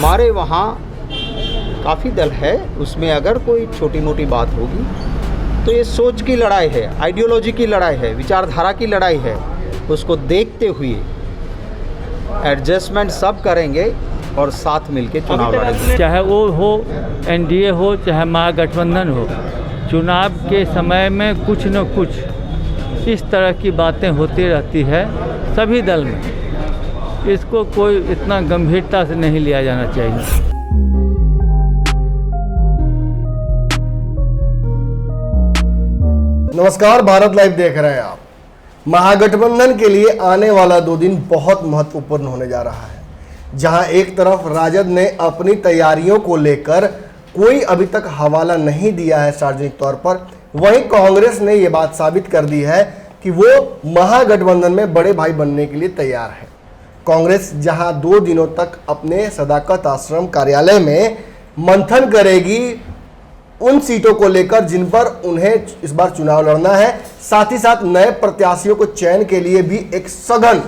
हमारे वहाँ काफ़ी दल है, उसमें अगर कोई छोटी मोटी बात होगी तो ये सोच की लड़ाई है, आइडियोलॉजी की लड़ाई है, विचारधारा की लड़ाई है। उसको देखते हुए एडजस्टमेंट सब करेंगे और साथ मिलके चुनाव लड़ेंगे। चाहे वो हो एनडीए हो चाहे महागठबंधन हो, चुनाव के समय में कुछ न कुछ इस तरह की बातें होती रहती है सभी दल में। इसको कोई इतना गंभीरता से नहीं लिया जाना चाहिए। नमस्कार, भारत लाइव देख रहे हैं आप। महागठबंधन के लिए आने वाला 2 दिन बहुत महत्वपूर्ण होने जा रहा है, जहां एक तरफ राजद ने अपनी तैयारियों को लेकर कोई अभी तक हवाला नहीं दिया है सार्वजनिक तौर पर, वहीं कांग्रेस ने यह बात साबित कर दी है कि वो महागठबंधन में बड़े भाई बनने के लिए तैयार है। कांग्रेस जहां 2 दिनों तक अपने सदाकत आश्रम कार्यालय में मंथन करेगी उन सीटों को लेकर जिन पर उन्हें इस बार चुनाव लड़ना है, साथ ही साथ नए प्रत्याशियों को चयन के लिए भी एक सघन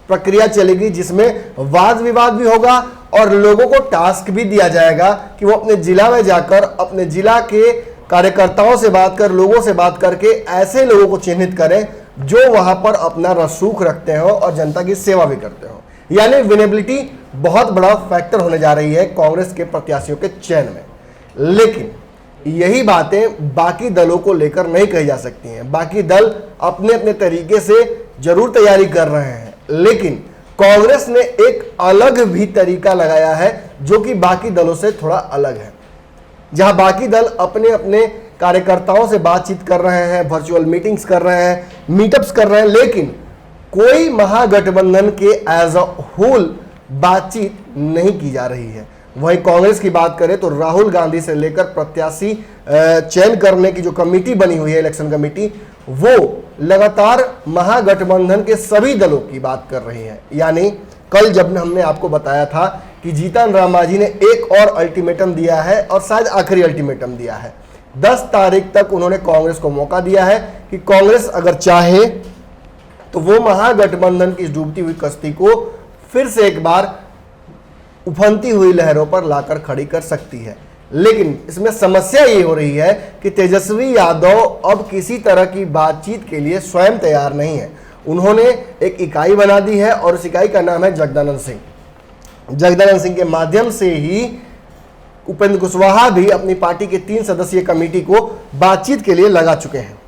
प्रक्रिया चलेगी, जिसमें वाद विवाद भी होगा और लोगों को टास्क भी दिया जाएगा कि वो अपने जिला में जाकर अपने जिला के कार्यकर्ताओं से बात कर, लोगों से बात करके ऐसे लोगों को चिन्हित करें जो वहां पर अपना रसूख रखते हो और जनता की सेवा भी करते हो। यानी विनेबिलिटी बहुत बड़ा फैक्टर होने जा रही है कांग्रेस के प्रत्याशियों के चयन में। लेकिन यही बातें बाकी दलों को लेकर नहीं कही जा सकती हैं। बाकी दल अपने अपने तरीके से जरूर तैयारी कर रहे हैं, लेकिन कांग्रेस ने एक अलग भी तरीका लगाया है जो कि बाकी दलों से थोड़ा अलग है। जहां बाकी दल अपने अपने कार्यकर्ताओं से बातचीत कर रहे हैं, वर्चुअल मीटिंग्स कर रहे हैं, मीटअप्स कर रहे हैं, लेकिन कोई महागठबंधन के एज अ होल बातचीत नहीं की जा रही है। वहीं कांग्रेस की बात करें तो राहुल गांधी से लेकर प्रत्याशी चयन करने की जो कमेटी बनी हुई है, इलेक्शन कमेटी, वो लगातार महागठबंधन के सभी दलों की बात कर रही है। यानी कल जब हमने आपको बताया था कि जीतन राम मांझी ने एक और अल्टीमेटम दिया है और शायद आखिरी अल्टीमेटम दिया है। 10 तारीख तक उन्होंने कांग्रेस को मौका दिया है कि कांग्रेस अगर चाहे तो वो महागठबंधन की डूबती हुई कश्ती को फिर से एक बार उफनती हुई लहरों पर लाकर खड़ी कर सकती है। लेकिन इसमें समस्या ये हो रही है कि तेजस्वी यादव अब किसी तरह की बातचीत के लिए स्वयं तैयार नहीं है। उन्होंने एक इकाई बना दी है और उस इकाई का नाम है जगदानंद सिंह। जगदानंद सिंह के माध्यम से ही उपेंद्र कुशवाहा भी अपनी पार्टी के 3 सदस्यीय कमेटी को बातचीत के लिए लगा चुके हैं।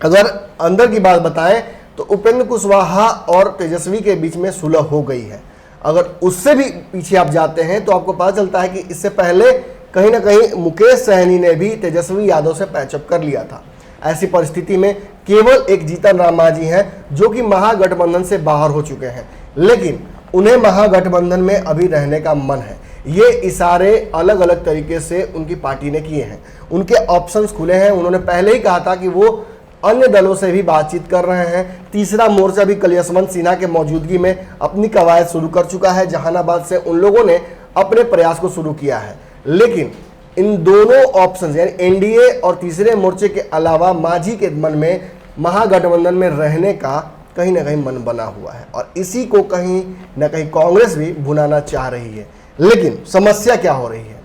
अगर अंदर की बात बताएं तो उपेंद्र कुशवाहा और तेजस्वी के बीच में सुलह हो गई है। अगर उससे भी पीछे आप जाते हैं तो आपको पता चलता है कि इससे पहले कहीं ना कहीं मुकेश सहनी ने भी तेजस्वी यादव से पैचअप कर लिया था। ऐसी परिस्थिति में केवल एक जीतन राम मांझी हैं जो कि महागठबंधन से बाहर हो चुके हैं, लेकिन उन्हें महागठबंधन में अभी रहने का मन है। ये इशारे अलग अलग तरीके से उनकी पार्टी ने किए हैं, उनके ऑप्शंस खुले हैं। उन्होंने पहले ही कहा था कि वो अन्य दलों से भी बातचीत कर रहे हैं। तीसरा मोर्चा भी कल यशवंत सिन्हा के मौजूदगी में अपनी कवायद शुरू कर चुका है। जहानाबाद से उन लोगों ने अपने प्रयास को शुरू किया है। लेकिन इन दोनों ऑप्शन यानी एनडीए और तीसरे मोर्चे के अलावा मांझी के मन में महागठबंधन में रहने का कहीं ना कहीं मन बना हुआ है और इसी को कहीं ना कहीं कांग्रेस भी भुनाना चाह रही है। लेकिन समस्या क्या हो रही है?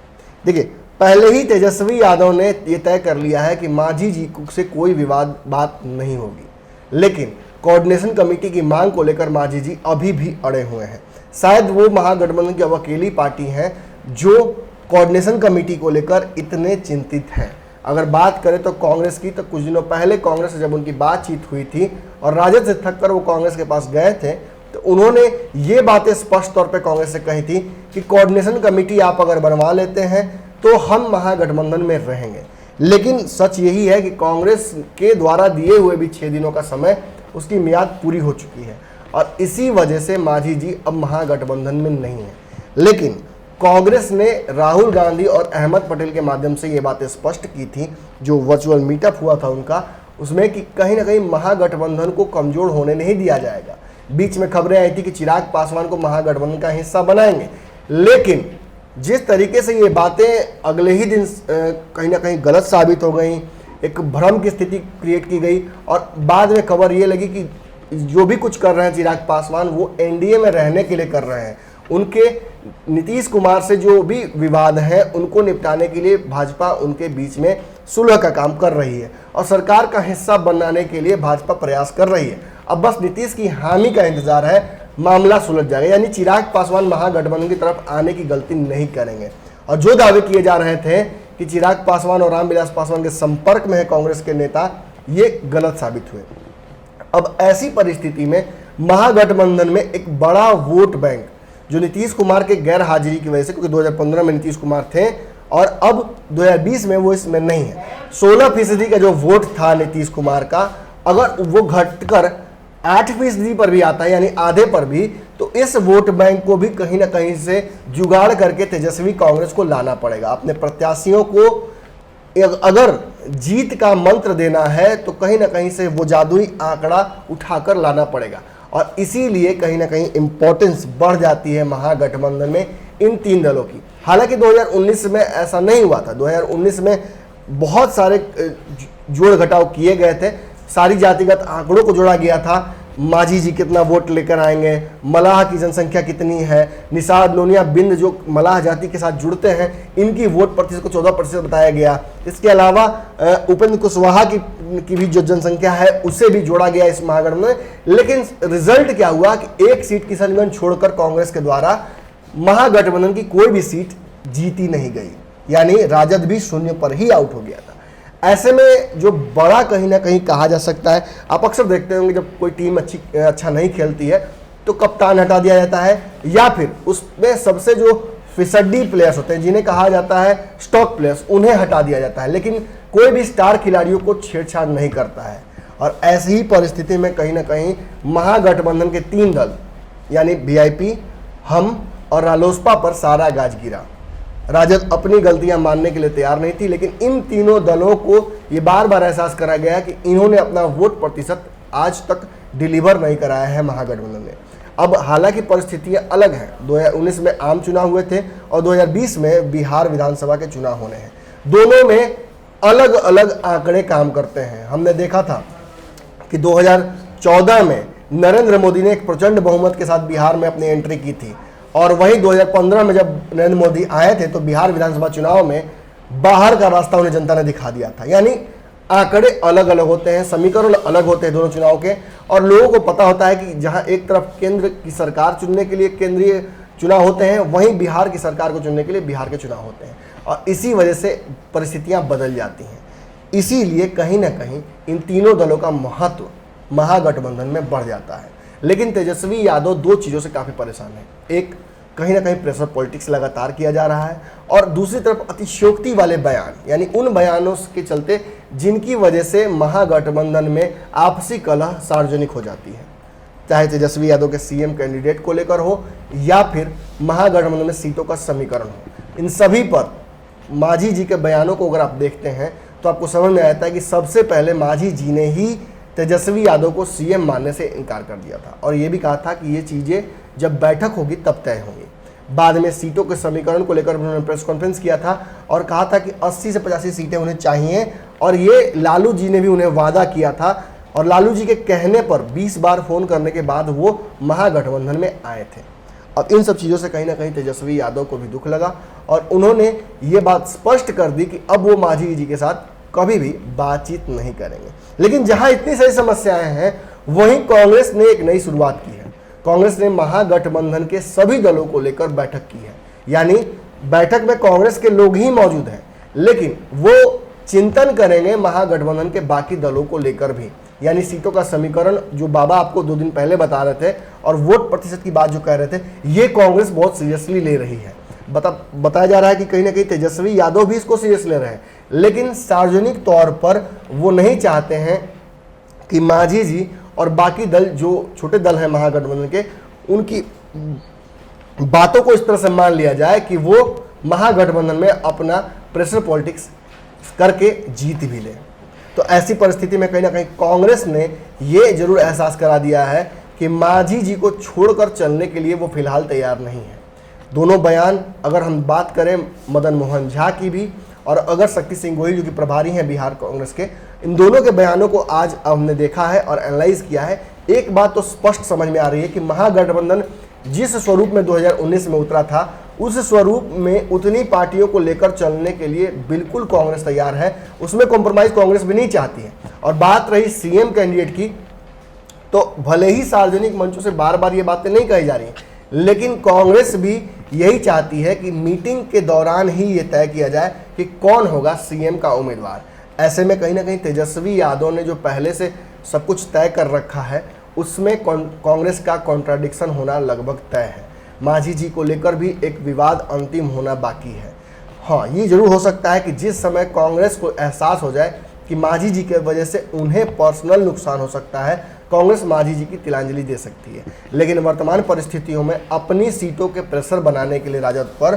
देखिए, पहले ही तेजस्वी यादव ने यह तय कर लिया है कि मांझी जी से कोई विवाद बात नहीं होगी, लेकिन कोऑर्डिनेशन कमेटी की मांग को लेकर मांझी जी अभी भी अड़े हुए हैं। शायद वो महागठबंधन की अकेली पार्टी है जो कोऑर्डिनेशन कमेटी को लेकर इतने चिंतित हैं। अगर बात करें तो कांग्रेस की, तो कुछ दिनों पहले कांग्रेस से जब उनकी बातचीत हुई थी और राजद से थककर वो कांग्रेस के पास गए थे, तो उन्होंने ये बातें स्पष्ट तौर पे कांग्रेस से कही थी कि कोऑर्डिनेशन कमेटी आप अगर बनवा लेते हैं तो हम महागठबंधन में रहेंगे। लेकिन सच यही है कि कांग्रेस के द्वारा दिए हुए भी 6 दिनों का समय, उसकी मियाद पूरी हो चुकी है और इसी वजह से मांझी जी अब महागठबंधन में नहीं है। लेकिन कांग्रेस ने राहुल गांधी और अहमद पटेल के माध्यम से ये बातें स्पष्ट की थी, जो वर्चुअल मीटअप हुआ था उनका, उसमें कि कहीं ना कहीं महागठबंधन को कमजोर होने नहीं दिया जाएगा। बीच में खबरें आई थी कि चिराग पासवान को महागठबंधन का हिस्सा बनाएंगे, लेकिन जिस तरीके से ये बातें अगले ही दिन कहीं ना कहीं गलत साबित हो गई, एक भ्रम की स्थिति क्रिएट की गई और बाद में खबर ये लगी कि जो भी कुछ कर रहे हैं चिराग पासवान वो एनडीए में रहने के लिए कर रहे हैं। उनके नीतीश कुमार से जो भी विवाद हैं उनको निपटाने के लिए भाजपा उनके बीच में सुलह का काम कर रही है और सरकार का हिस्सा बनाने के लिए भाजपा प्रयास कर रही है। अब बस नीतीश की हामी का इंतजार है, मामला सुलझ जाएगा, यानी चिराग पासवान महागठबंधन की तरफ आने की गलती नहीं करेंगे। और जो दावे किए जा रहे थे कि चिराग पासवान और रामविलास पासवान के संपर्क में है कांग्रेस के नेता, ये गलत साबित हुए। अब ऐसी परिस्थिति में महागठबंधन में एक बड़ा वोट बैंक जो नीतीश कुमार के गैर हाजिरी की वजह से, क्योंकि 2015 में नीतीश कुमार थे और अब 2020 में वो इसमें नहीं है, 16% का जो वोट था नीतीश कुमार का, अगर वो घटकर 8% पर भी आता है, यानी आधे पर भी, तो इस वोट बैंक को भी कहीं ना कहीं से जुगाड़ करके तेजस्वी कांग्रेस को लाना पड़ेगा। अपने प्रत्याशियों को अगर जीत का मंत्र देना है तो कहीं ना कहीं से वो जादुई आंकड़ा उठाकर लाना पड़ेगा और इसीलिए कहीं ना कहीं इंपॉर्टेंस बढ़ जाती है महागठबंधन में इन तीन दलों की। हालांकि 2019 में ऐसा नहीं हुआ था। 2019 में बहुत सारे जोड़ घटाव किए गए थे, सारी जातिगत आंकड़ों को जोड़ा गया था। माझी जी कितना वोट लेकर आएंगे, मलाह की जनसंख्या कितनी है, निषाद लोनिया बिंद जो मलाह जाति के साथ जुड़ते हैं इनकी वोट प्रतिशत को 14% बताया गया। इसके अलावा उपेंद्र कुशवाहा की भी जो जनसंख्या है उसे भी जोड़ा गया इस महागठबंधन में। लेकिन रिजल्ट क्या हुआ कि एक सीट किशनगंज छोड़कर कांग्रेस के द्वारा महागठबंधन की कोई भी सीट जीती नहीं गई, यानी राजद भी शून्य पर ही आउट हो गया था। ऐसे में जो बड़ा कहीं ना कहीं कहा जा सकता है, आप अक्सर देखते होंगे जब कोई टीम अच्छा नहीं खेलती है तो कप्तान हटा दिया जाता है या फिर उसमें सबसे जो फिसड्डी प्लेयर्स होते हैं जिन्हें कहा जाता है स्टॉक प्लेयर्स, उन्हें हटा दिया जाता है, लेकिन कोई भी स्टार खिलाड़ियों को छेड़छाड़ नहीं करता है। और ऐसी ही परिस्थिति में कहीं ना कहीं महागठबंधन के तीन दल यानी वीआईपी, हम और रालोसपा पर सारा गाज गिरा। राजद अपनी गलतियां मानने के लिए तैयार नहीं थी, लेकिन इन तीनों दलों को ये बार बार एहसास कराया गया कि इन्होंने अपना वोट प्रतिशत आज तक डिलीवर नहीं कराया है महागठबंधन ने। अब हालांकि परिस्थितियां अलग हैं, 2019 में आम चुनाव हुए थे और 2020 में बिहार विधानसभा के चुनाव होने हैं। दोनों में अलग अलग आंकड़े काम करते हैं। हमने देखा था कि 2014 में नरेंद्र मोदी ने एक प्रचंड बहुमत के साथ बिहार में अपनी एंट्री की थी और वहीं 2015 में जब नरेंद्र मोदी आए थे तो बिहार विधानसभा चुनाव में बाहर का रास्ता उन्हें जनता ने दिखा दिया था। यानी आंकड़े अलग अलग होते हैं, समीकरण अलग होते हैं दोनों चुनाव के, और लोगों को पता होता है कि जहां एक तरफ केंद्र की सरकार चुनने के लिए केंद्रीय चुनाव होते हैं, वहीं बिहार की सरकार को चुनने के लिए बिहार के चुनाव होते हैं और इसी वजह से परिस्थितियां बदल जाती हैं। इसीलिए कहीं ना कहीं इन तीनों दलों का महत्व महागठबंधन में बढ़ जाता है। लेकिन तेजस्वी यादव दो चीज़ों से काफ़ी परेशान है। एक, कहीं ना कहीं प्रेशर पॉलिटिक्स लगातार किया जा रहा है और दूसरी तरफ अतिशयोक्ति वाले बयान, यानी उन बयानों के चलते जिनकी वजह से महागठबंधन में आपसी कलह सार्वजनिक हो जाती है, चाहे तेजस्वी यादव के सीएम कैंडिडेट को लेकर हो या फिर महागठबंधन में सीटों का समीकरण हो। इन सभी पर माझी जी के बयानों को अगर आप देखते हैं तो आपको समझ में आता है कि सबसे पहले माझी जी ने ही तेजस्वी यादव को सीएम मानने से इनकार कर दिया था और ये भी कहा था कि ये चीज़ें जब बैठक होगी तब तय होंगी। बाद में सीटों के समीकरण को लेकर उन्होंने प्रेस कॉन्फ्रेंस किया था और कहा था कि 80 से 85 सीटें उन्हें चाहिए और ये लालू जी ने भी उन्हें वादा किया था और लालू जी के कहने पर 20 बार फ़ोन करने के बाद वो महागठबंधन में आए थे। अब इन सब चीज़ों से कहीं ना कहीं तेजस्वी यादव को भी दुख लगा और उन्होंने ये बात स्पष्ट कर दी कि अब वो माझी जी के साथ कभी भी बातचीत नहीं करेंगे। लेकिन जहां इतनी सारी समस्याएं हैं वहीं कांग्रेस ने एक नई शुरुआत की है। कांग्रेस ने महागठबंधन के सभी दलों को लेकर बैठक की है, यानी बैठक में कांग्रेस के लोग ही मौजूद हैं, लेकिन वो चिंतन करेंगे महागठबंधन के बाकी दलों को लेकर भी, यानी सीटों का समीकरण जो बाबा आपको 2 दिन पहले बता रहे थे और वोट प्रतिशत की बात जो कह रहे थे, ये कांग्रेस बहुत सीरियसली ले रही है। बताया जा रहा है कि कहीं ना कहीं तेजस्वी यादव भी इसको सीरियस ले रहे हैं, लेकिन सार्वजनिक तौर पर वो नहीं चाहते हैं कि माझी जी और बाकी दल जो छोटे दल हैं महागठबंधन के, उनकी बातों को इस तरह से मान लिया जाए कि वो महागठबंधन में अपना प्रेशर पॉलिटिक्स करके जीत भी ले। तो ऐसी परिस्थिति में कहीं ना कहीं कांग्रेस ने ये जरूर एहसास करा दिया है कि माझी जी को छोड़कर चलने के लिए वो फिलहाल तैयार नहीं है। दोनों बयान, अगर हम बात करें मदन मोहन झा की भी और अगर शक्ति सिंह गोहिल जो कि प्रभारी हैं बिहार कांग्रेस के, इन दोनों के बयानों को आज हमने देखा है और एनालाइज किया है। एक बात तो स्पष्ट समझ में आ रही है कि महागठबंधन जिस स्वरूप में 2019 में उतरा था उस स्वरूप में उतनी पार्टियों को लेकर चलने के लिए बिल्कुल कांग्रेस तैयार है, उसमें कॉम्प्रोमाइज़ कांग्रेस भी नहीं चाहती है। और बात रही सीएम कैंडिडेट की, तो भले ही सार्वजनिक मंचों से बार बार ये बातें नहीं कही जा रही, लेकिन कांग्रेस भी यही चाहती है कि मीटिंग के दौरान ही ये तय किया जाए कि कौन होगा सीएम का उम्मीदवार। ऐसे में कहीं ना कहीं तेजस्वी यादव ने जो पहले से सब कुछ तय कर रखा है उसमें कांग्रेस का कॉन्ट्राडिक्शन होना लगभग तय है। मांझी जी को लेकर भी एक विवाद अंतिम होना बाकी है। हाँ, ये जरूर हो सकता है कि जिस समय कांग्रेस को एहसास हो जाए कि मांझी जी के वजह से उन्हें पर्सनल नुकसान हो सकता है, कांग्रेस मांझी जी की तिलांजलि दे सकती है। लेकिन वर्तमान परिस्थितियों में अपनी सीटों के प्रेशर बनाने के लिए राजद पर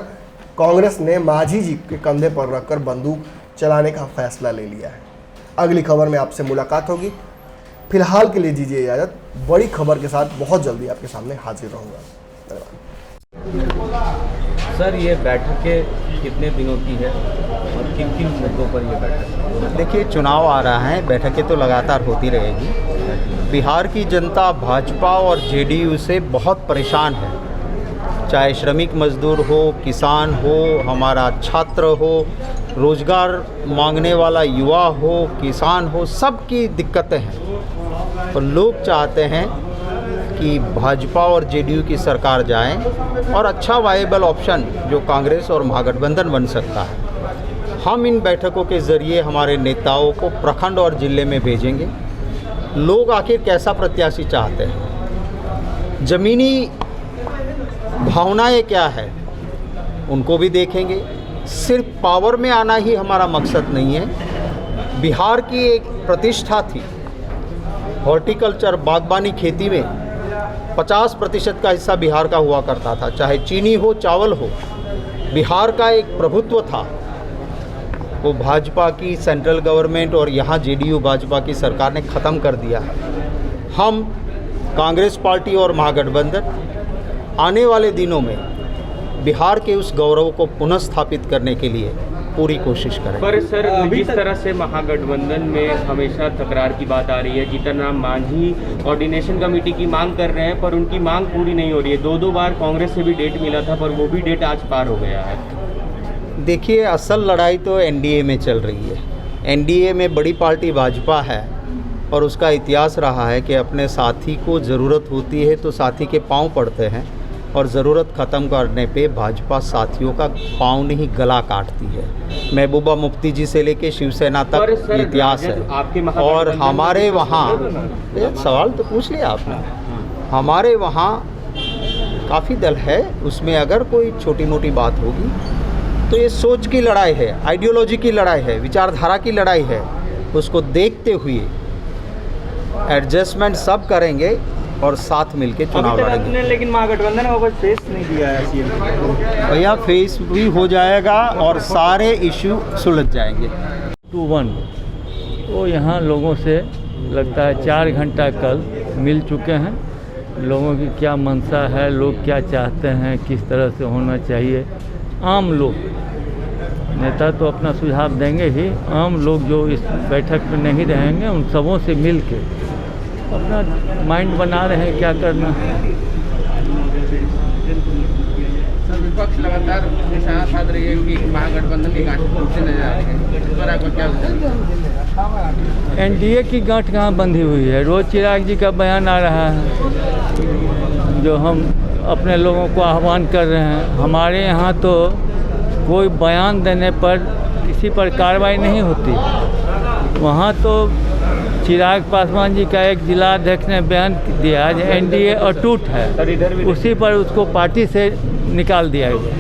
कांग्रेस ने मांझी जी के कंधे पर रखकर बंदूक चलाने का फैसला ले लिया है। अगली खबर में आपसे मुलाकात होगी। फिलहाल के लिए दीजिए इजाज़त। बड़ी खबर के साथ बहुत जल्दी आपके सामने हाजिर रहूँगा। धन्यवाद। सर, ये बैठकें कितने दिनों की है और किन किन मुद्दों पर ये बैठक? देखिए, चुनाव आ रहा है, बैठकें तो लगातार होती रहेगी। बिहार की जनता भाजपा और जेडीयू से बहुत परेशान है, चाहे श्रमिक मजदूर हो, किसान हो, हमारा छात्र हो, रोजगार मांगने वाला युवा हो, किसान हो, सबकी दिक्कतें हैं। और लोग चाहते हैं कि भाजपा और जेडीयू की सरकार जाए और अच्छा वायबल ऑप्शन जो कांग्रेस और महागठबंधन बन सकता है। हम इन बैठकों के ज़रिए हमारे नेताओं को प्रखंड और ज़िले में भेजेंगे। लोग आखिर कैसा प्रत्याशी चाहते हैं, ज़मीनी भावनाएं क्या है, उनको भी देखेंगे। सिर्फ पावर में आना ही हमारा मकसद नहीं है। बिहार की एक प्रतिष्ठा थी, हॉर्टिकल्चर बागबानी खेती में 50% का हिस्सा बिहार का हुआ करता था, चाहे चीनी हो, चावल हो। बिहार का एक प्रभुत्व था, वो भाजपा की सेंट्रल गवर्नमेंट और यहाँ जेडीयू भाजपा की सरकार ने ख़त्म कर दिया है। हम कांग्रेस पार्टी और महागठबंधन आने वाले दिनों में बिहार के उस गौरव को पुनः स्थापित करने के लिए पूरी कोशिश करें। पर सर, जिस तरह से महागठबंधन में हमेशा तकरार की बात आ रही है, जीतन राम मांझी कोऑर्डिनेशन कमेटी की मांग कर रहे हैं पर उनकी मांग पूरी नहीं हो रही है। दो बार कांग्रेस से भी डेट मिला था पर वो भी डेट आज पार हो गया है। देखिए, असल लड़ाई तो एनडीए में चल रही है। एनडीए में बड़ी पार्टी भाजपा है और उसका इतिहास रहा है कि अपने साथी को ज़रूरत होती है तो साथी के पांव पड़ते हैं, और ज़रूरत ख़त्म करने पे भाजपा साथियों का पाँव नहीं गला काटती है। महबूबा मुफ्ती जी से लेके शिवसेना तक इतिहास है। और हमारे वहाँ, सवाल तो पूछ लिया आपने, हमारे वहाँ काफ़ी दल है, उसमें अगर कोई छोटी मोटी बात होगी तो ये सोच की लड़ाई है, आइडियोलॉजी की लड़ाई है, विचारधारा की लड़ाई है। उसको देखते हुए एडजस्टमेंट सब करेंगे और साथ मिलके चुनाव लड़ेंगे। लेकिन महागठबंधन को कुछ फेस नहीं दिया है सीएम। भैया, फेस भी हो जाएगा और सारे इशू सुलझ जाएंगे। 2-1 वो यहाँ लोगों से लगता है 4 घंटा कल मिल चुके हैं। लोगों की क्या मंशा है, लोग क्या चाहते हैं, किस तरह से होना चाहिए। आम लोग, नेता तो अपना सुझाव देंगे ही, आम लोग जो इस बैठक में नहीं रहेंगे उन सबों से मिल के अपना माइंड बना रहे हैं क्या करना है। विपक्ष लगातार निशाना साध रही है कि महागठबंधन की गांठ टूटते नजर आ रही है, इस पर आपको क्या? एनडीए की गांठ कहाँ बंधी हुई है? रोज चिराग जी का बयान आ रहा है जो हम अपने लोगों को आह्वान कर रहे हैं। हमारे यहाँ तो कोई बयान देने पर किसी पर कार्रवाई नहीं होती। वहाँ तो चिराग पासवान जी का एक जिला अध्यक्ष ने बयान दिया है एनडीए अटूट है, उसी पर उसको पार्टी से निकाल दिया गया।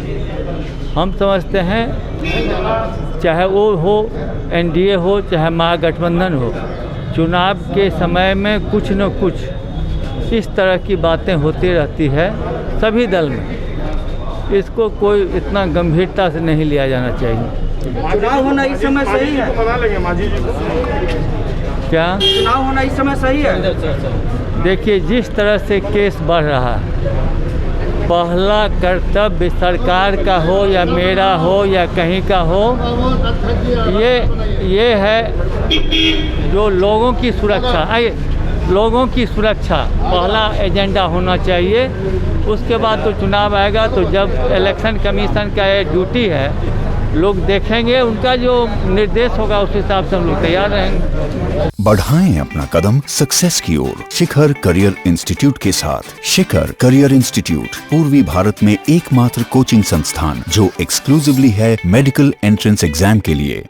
हम समझते हैं चाहे वो हो एनडीए हो चाहे महागठबंधन हो, चुनाव के समय में कुछ न कुछ इस तरह की बातें होती रहती है सभी दल में। इसको कोई इतना गंभीरता से नहीं लिया जाना चाहिए। चुनाव होना इस समय सही है? क्या चुनाव होना इस समय सही है? देखिए, जिस तरह से केस बढ़ रहा है, पहला कर्तव्य सरकार का हो या मेरा हो या कहीं का हो, ये है जो लोगों की सुरक्षा। लोगों की सुरक्षा पहला एजेंडा होना चाहिए। उसके बाद तो चुनाव आएगा, तो जब इलेक्शन कमीशन का ये ड्यूटी है, लोग देखेंगे, उनका जो निर्देश होगा उस हिसाब से हम लोग तैयार रहेंगे। बढ़ाएं अपना कदम सक्सेस की ओर शिखर करियर इंस्टीट्यूट के साथ। शिखर करियर इंस्टीट्यूट पूर्वी भारत में एकमात्र कोचिंग संस्थान जो एक्सक्लूसिवली है मेडिकल एंट्रेंस एग्जाम के लिए।